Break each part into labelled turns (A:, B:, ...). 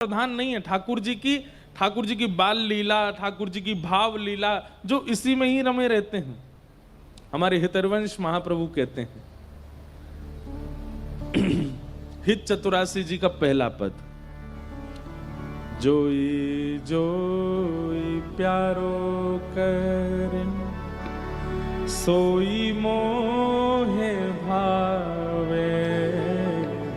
A: प्रधान नहीं है। ठाकुर जी की बाल लीला, ठाकुर जी की भाव लीला, जो इसी में ही रमे रहते हैं। हमारे हितरवंश महाप्रभु कहते हैं, हित चतुरासी जी का पहला पद, जोई जोई प्यारो करे सोई मोहे भावे,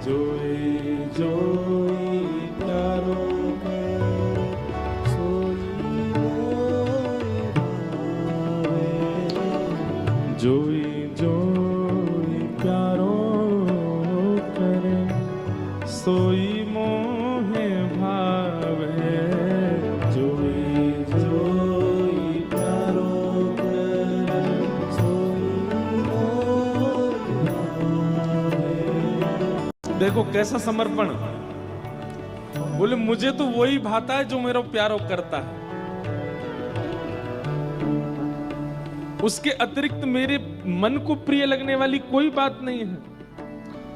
A: जोई जोई प्यारो करे सोई मोहे भावे, जोई जोई प्यारो करे सोई मोहे भावे, जोई जोई प्यारो करे सोई मोहे भावे। देखो कैसा समर्पण, बोले मुझे तो वही भाता है जो मेरा प्यारो करता है, उसके अतिरिक्त मेरे मन को प्रिय लगने वाली कोई बात नहीं है।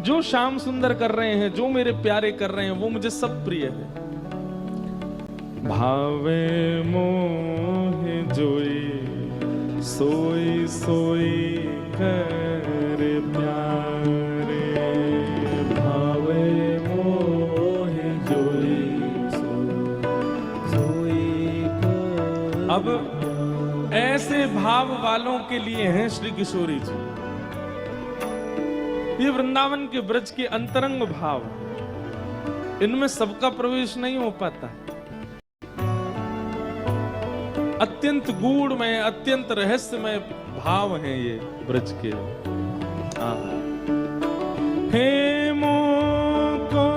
A: जो श्याम सुंदर कर रहे हैं, जो मेरे प्यारे कर रहे हैं, वो मुझे सब प्रिय है। भावे मोहे जोई सोई सोई कर प्यारे, भावे मोहे जोई सोई कर। अब ऐसे भाव वालों के लिए हैं श्री किशोरी जी। ये वृंदावन के ब्रज के अंतरंग भाव, इनमें सबका प्रवेश नहीं हो पाता। अत्यंत गूढ़मय, अत्यंत रहस्यमय भाव हैं ये ब्रज के। हे मोको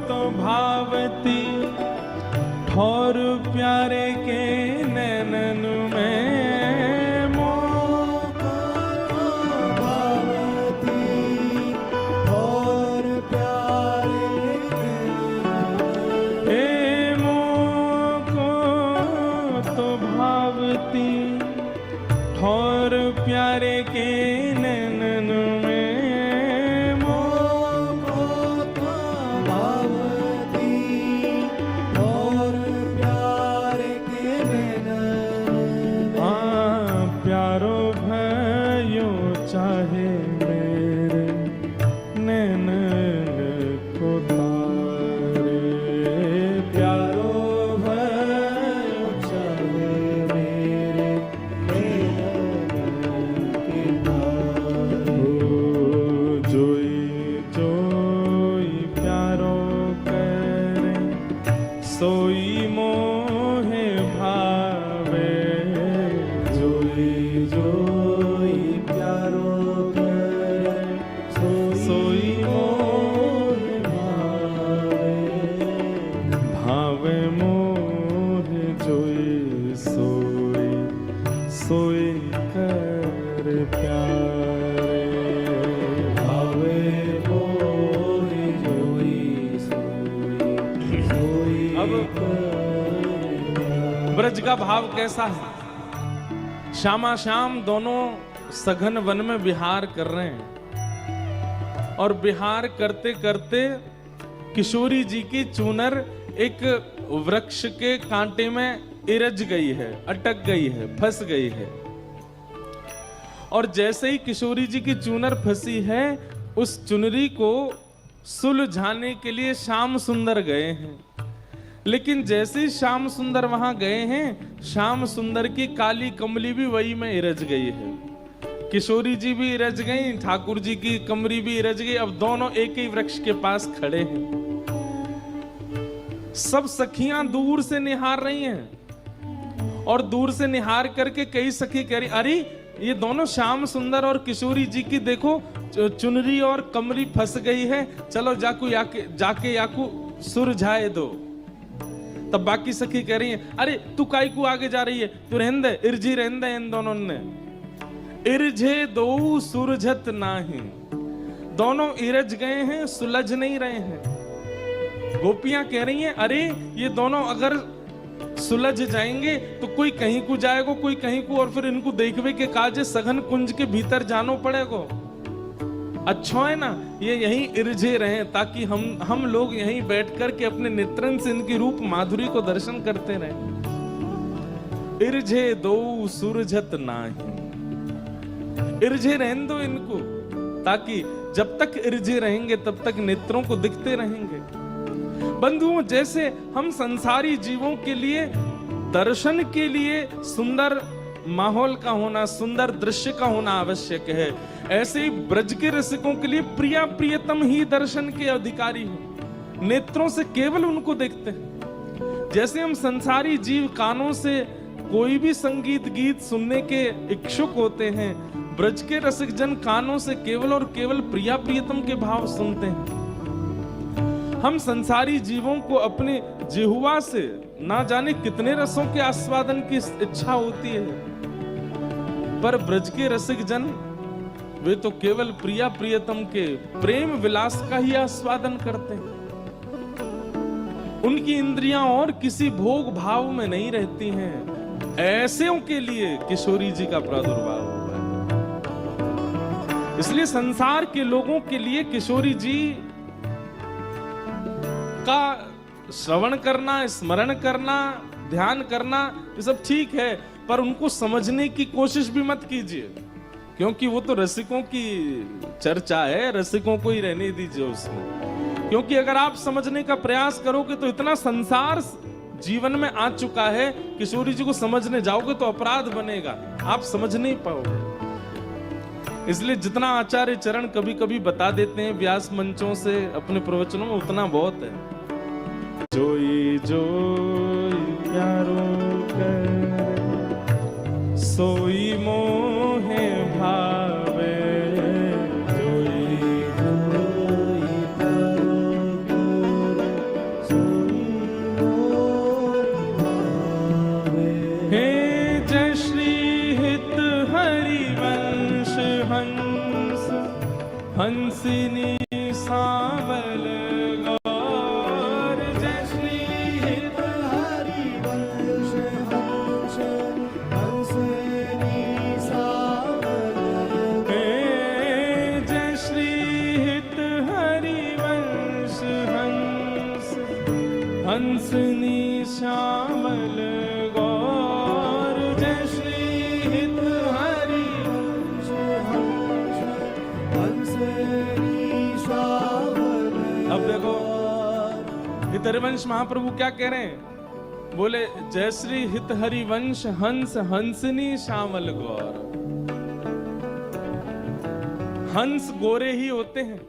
A: तो भावती ठौर प्यारे के नैनन में, और प्यारे के नैनन में, मोको तो भावती और प्यारे के नैनन। हाँ प्यारो भयो चाहे मेरे नैनन को तारे, प्यारो भयो चाहे मेरे सोई मोहे भावे, जोई जोई प्यारो करे सोई मोहे भावे, भावे मोहे जोई सोई सोई कर प्यारे, भावे मोहे जोई सोई सोई। अब ब्रज का भाव कैसा है? श्यामा श्याम दोनों सघन वन में विहार कर रहे हैं, और विहार करते करते किशोरी जी की चूनर एक वृक्ष के कांटे में इरज गई है, अटक गई है, फंस गई है। और जैसे ही किशोरी जी की चूनर फंसी है, उस चुनरी को सुलझाने के लिए श्याम सुंदर गए हैं। लेकिन जैसे ही श्याम सुंदर वहां गए हैं, श्याम सुंदर की काली कमली भी वही में इरज गई है। किशोरी जी भी इरज गई, ठाकुर जी की कमरी भी इरज गई। अब दोनों एक ही वृक्ष के पास खड़े हैं। सब सखियां दूर से निहार रही हैं, और दूर से निहार करके कई सखी कह रही, अरे ये दोनों श्याम सुंदर और किशोरी जी की देखो चुनरी और कमरी फंस गई है, चलो जाके याकू सुलझाए दो। तब बाकी सखी कह रही है, अरे तू काई को आगे जा रही है, तू रहने दे, इर्जी रहने दे। इन दोनों ने इर्जे दो सुरझत नाही, दोनों इरज गए हैं, सुलझ नहीं रहे हैं। गोपियां कह रही हैं, अरे ये दोनों अगर सुलझ जाएंगे तो कोई कहीं को जाएगा, कोई कहीं को, और फिर इनको देखवे के काजे सघन कुंज के भीतर जानो पड़ेगा। अच्छा है ना, ये यहीं इरझे रहें ताकि हम लोग यहीं बैठ कर के अपने नेत्रन से इनकी रूप माधुरी को दर्शन करते रहें। इरझे दो सुरझत नाही, इरझे रहने दो इनको, ताकि जब तक इरझे रहेंगे तब तक नेत्रों को दिखते रहेंगे। बंधुओं, जैसे हम संसारी जीवों के लिए दर्शन के लिए सुंदर माहौल का होना, सुंदर दृश्य का होना आवश्यक है, ऐसे ही ब्रज के रसिकों के लिए प्रिया प्रियतम ही दर्शन के अधिकारी हैं। नेत्रों से केवल उनको देखते हैं। जैसे हम संसारी जीव कानों से कोई भी संगीत गीत सुनने के इच्छुक होते हैं, ब्रज के रसिक जन कानों से केवल और केवल प्रिया प्रियतम के भाव सुनते हैं। हम संसारी जीवों को अपने जिह्वा से ना जाने कितने रसों के आस्वादन की इच्छा होती है, पर ब्रज के रसिक जन वे तो केवल प्रिया प्रियतम के प्रेम विलास का ही आस्वादन करते हैं। उनकी इंद्रियां और किसी भोग भाव में नहीं रहती हैं। ऐसेों के लिए किशोरी जी का प्रादुर्भाव हुआ है। इसलिए संसार के लोगों के लिए किशोरी जी का श्रवण करना, स्मरण करना, ध्यान करना, ये सब ठीक है, पर उनको समझने की कोशिश भी मत कीजिए, क्योंकि वो तो रसिकों की चर्चा है, रसिकों को ही रहने दीजिए उसमें। क्योंकि अगर आप समझने का प्रयास करोगे तो इतना संसार जीवन में आ चुका है, किशोरी जी को समझने जाओगे तो अपराध बनेगा, आप समझ नहीं पाओगे। इसलिए जितना आचार्य चरण कभी कभी बता देते हैं व्यास मंचों से अपने प्रवचनों में, उतना बहुत है। जोई जोई प्यारो कर सोई मोहे भावे, जोई जोई प्यारो कर सोई मोहे भावे। हे जय श्री हित हरिवंश हंस हंसिनी सावल हंसनी श्यामल गौर, जय श्री हित हरिवंश हंसनी श्यामल। अब देखो हित हरिवंश महाप्रभु क्या कह रहे हैं, बोले जय श्री हित हरिवंश हंस हंसनी श्यामल गौर। हंस गोरे ही होते हैं,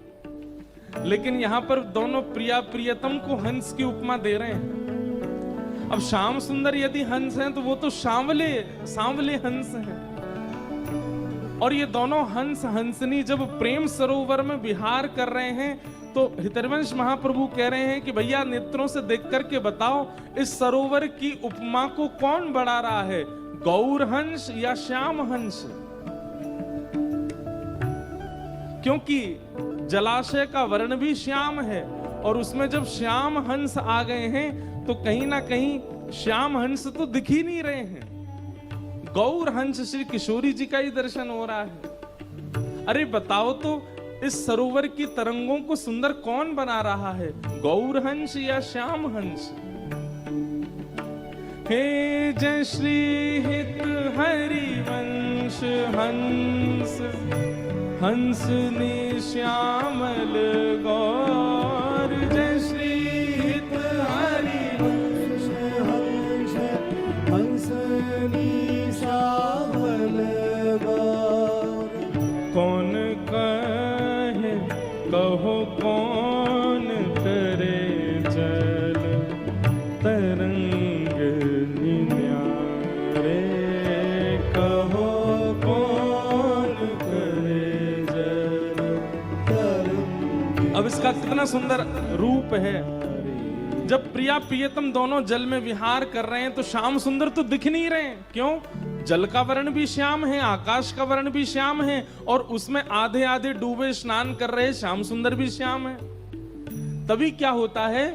A: लेकिन यहां पर दोनों प्रिया प्रियतम को हंस की उपमा दे रहे हैं। अब श्याम सुंदर यदि हंस हैं तो वो तो सांवले सांवले हंस हैं। और ये दोनों हंस हंसनी जब प्रेम सरोवर में विहार कर रहे हैं, तो हितवंश महाप्रभु कह रहे हैं कि भैया नेत्रों से देख करके बताओ, इस सरोवर की उपमा को कौन बढ़ा रहा है, गौर हंस या श्याम हंस? क्योंकि जलाशय का वर्ण भी श्याम है, और उसमें जब श्याम हंस आ गए हैं तो कहीं ना कहीं श्याम हंस तो दिख ही नहीं रहे हैं। गौर हंस श्री किशोरी जी का ही दर्शन हो रहा है। अरे बताओ तो, इस सरोवर की तरंगों को सुंदर कौन बना रहा है, गौर हंस या श्याम हंस? हे जय श्री हित हरिवंश हंस हंसनी श्यामल गौर, जय श्री हित हरिवंश हंस हंसनी श्यामल गौर। कौन कहे कहो कौन करे जल तरंग न्यारे, कहो अब इसका कितना सुंदर रूप है। जब प्रिया प्रियतम दोनों जल में विहार कर रहे हैं तो श्याम सुंदर तो दिख नहीं रहे हैं। क्यों? जल का वर्ण भी श्याम है, आकाश का वर्ण भी श्याम है, और उसमें आधे आधे डूबे स्नान कर रहे श्याम सुंदर भी श्याम है। तभी क्या होता है,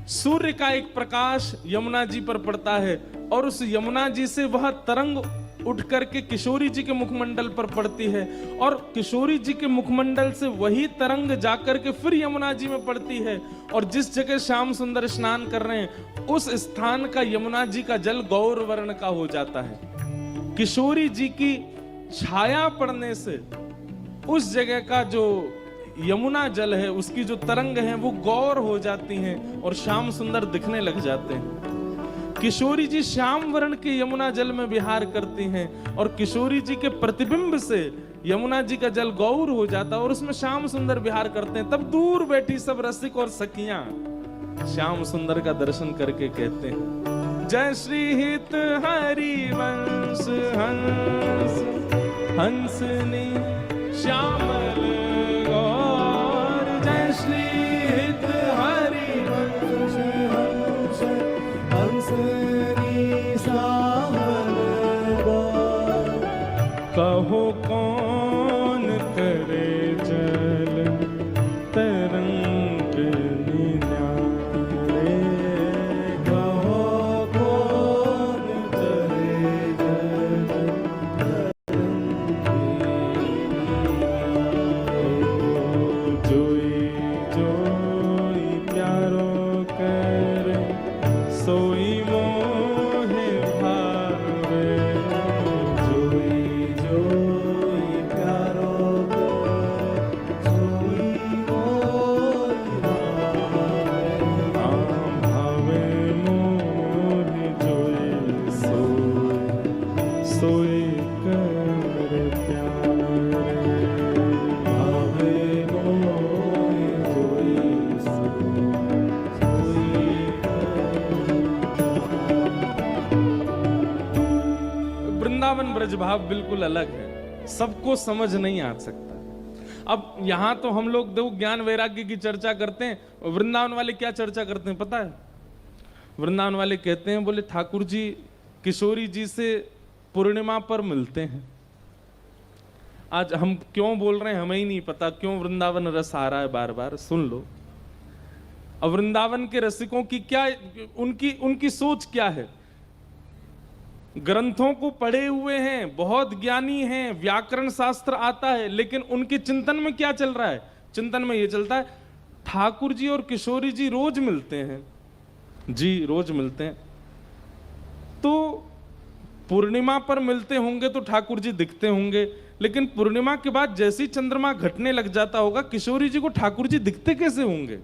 A: सूर्य का एक प्रकाश यमुना जी पर पड़ता है, और उस यमुना जी से वह तरंग उठ करके किशोरी जी के मुखमंडल पर पड़ती है और किशोरी जी के मुखमंडल से वही तरंग जाकर के फिर यमुना जी में पड़ती है और जिस जगह श्याम सुंदर स्नान कर रहे हैं उस स्थान का यमुना जी का जल गौर वर्ण का हो जाता है। किशोरी जी की छाया पड़ने से उस जगह का जो यमुना जल है उसकी जो तरंग है वो गौर हो जाती हैं और श्याम सुंदर दिखने लग जाते हैं। किशोरी जी श्याम वर्ण के यमुना जल में विहार करती हैं और किशोरी जी के प्रतिबिंब से यमुना जी का जल गौर हो जाता है और उसमें श्याम सुंदर विहार करते हैं। तब दूर बैठी सब रसिक और सखियां श्याम सुंदर का दर्शन करके कहते हैं, जय श्री हित हरि वंश हंस हंसनी श्यामल गौर। जय श्री हित हरि वंश हंस हंसनी श्यामल गौर। कहो कौन करे जल तरंग निन्यारे। कहो कौन करे जल जोई जोई प्यारो करे सोई मोहे भावे। जोई जोई प्यारो करे सोई मोहे भावे। आम भावे मोहे जोई सोई सोई कर प्यारे। भावे मोहे जोई सोई वृंदावन ब्रज भाव बिल्कुल अलग है, सबको समझ नहीं आ सकता। अब यहां तो हम लोग दो ज्ञान वैराग्य की चर्चा करते हैं, वृंदावन वाले क्या चर्चा करते हैं पता है? वृंदावन वाले कहते हैं, बोले ठाकुर जी किशोरी जी से पूर्णिमा पर मिलते हैं। आज हम क्यों बोल रहे हैं हमें ही नहीं पता, क्यों वृंदावन रस आ रहा है बार बार, सुन लो। अब वृंदावन के रसिकों की क्या उनकी सोच क्या है? ग्रंथों को पढ़े हुए हैं, बहुत ज्ञानी हैं, व्याकरण शास्त्र आता है, लेकिन उनके चिंतन में क्या चल रहा है? चिंतन में यह चलता है ठाकुर जी और किशोरी जी रोज मिलते हैं जी, रोज मिलते हैं, तो पूर्णिमा पर मिलते होंगे तो ठाकुर जी दिखते होंगे, लेकिन पूर्णिमा के बाद जैसे ही चंद्रमा घटने लग जाता होगा किशोरी जी को ठाकुर जी दिखते कैसे होंगे?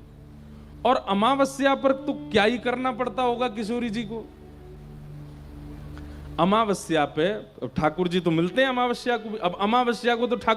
A: और अमावस्या पर तो क्या ही करना पड़ता होगा किशोरी जी को। अमावस्या पे ठाकुर जी तो मिलते हैं अमावस्या को भी, अब अमावस्या को तो ठाकुर